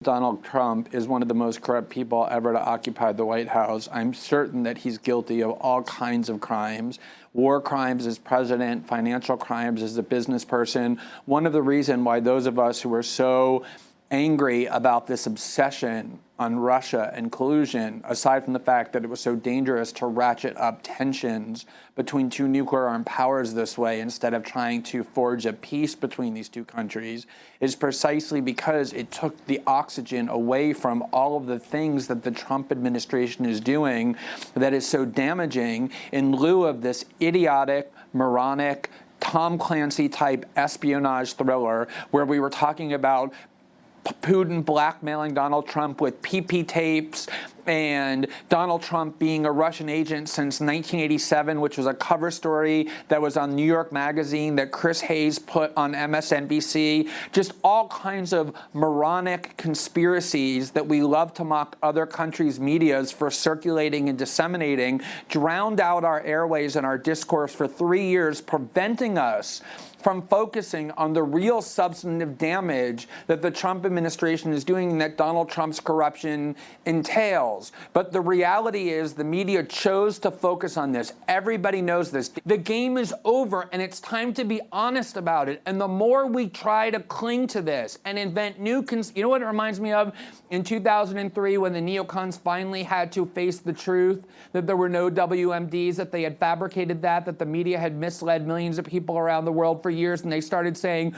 Donald Trump is one of the most corrupt people ever to occupy the White House. I'm certain that he's guilty of all kinds of crimes, war crimes as president, financial crimes as a business person. One of the reasons why those of us who are so angry about this obsession on Russia and collusion, aside from the fact that it was so dangerous to ratchet up tensions between two nuclear armed powers this way instead of trying to forge a peace between these two countries, is precisely because it took the oxygen away from all of the things that the Trump administration is doing that is so damaging in lieu of this idiotic, moronic, Tom Clancy type espionage thriller where we were talking about Putin blackmailing Donald Trump with PP tapes and Donald Trump being a Russian agent since 1987, which was a cover story that was on New York Magazine that Chris Hayes put on MSNBC. Just all kinds of moronic conspiracies that we love to mock other countries' medias for circulating and disseminating, drowned out our airways and our discourse for 3 years, preventing us from focusing on the real substantive damage that the Trump administration is doing and that Donald Trump's corruption entails. But the reality is the media chose to focus on this. Everybody knows this. The game is over, and it's time to be honest about it. And the more we try to cling to this and invent new you know what it reminds me of? In 2003, when the neocons finally had to face the truth that there were no WMDs, that they had fabricated that the media had misled millions of people around the world for years, and they started saying,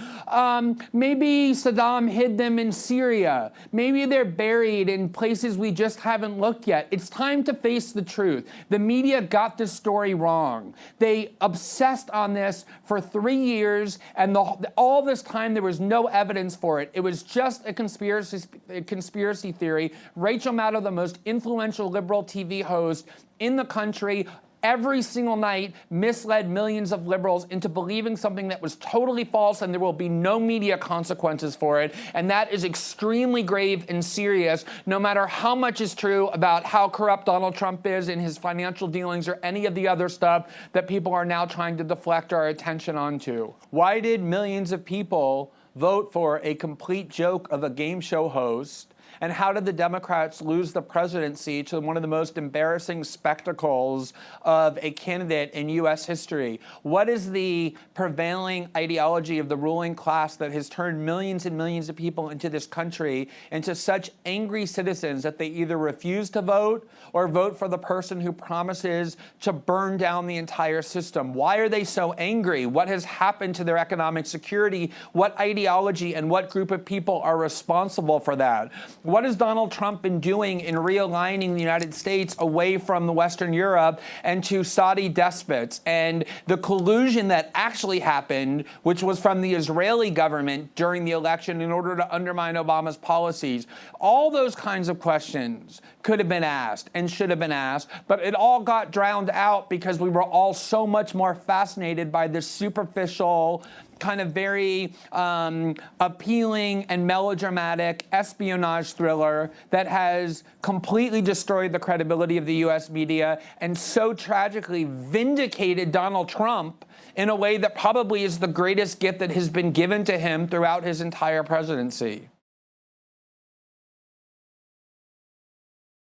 maybe Saddam hid them in Syria. Maybe they're buried in places we just haven't looked yet. It's time to face the truth. The media got this story wrong. They obsessed on this for 3 years, and all this time there was no evidence for it. It was just a conspiracy theory. Rachel Maddow, the most influential liberal TV host in the country, every single night misled millions of liberals into believing something that was totally false, and there will be no media consequences for it. And that is extremely grave and serious, no matter how much is true about how corrupt Donald Trump is in his financial dealings or any of the other stuff that people are now trying to deflect our attention onto. Why did millions of people vote for a complete joke of a game show host? And how did the Democrats lose the presidency to one of the most embarrassing spectacles of a candidate in U.S. history? What is the prevailing ideology of the ruling class that has turned millions and millions of people into this country into such angry citizens that they either refuse to vote or vote for the person who promises to burn down the entire system? Why are they so angry? What has happened to their economic security? What ideology and what group of people are responsible for that? What has Donald Trump been doing in realigning the United States away from the Western Europe and to Saudi despots? And the collusion that actually happened, which was from the Israeli government during the election in order to undermine Obama's policies. All those kinds of questions could have been asked and should have been asked, but it all got drowned out because we were all so much more fascinated by this superficial, kind of very appealing and melodramatic espionage thriller that has completely destroyed the credibility of the U.S. media and so tragically vindicated Donald Trump in a way that probably is the greatest gift that has been given to him throughout his entire presidency.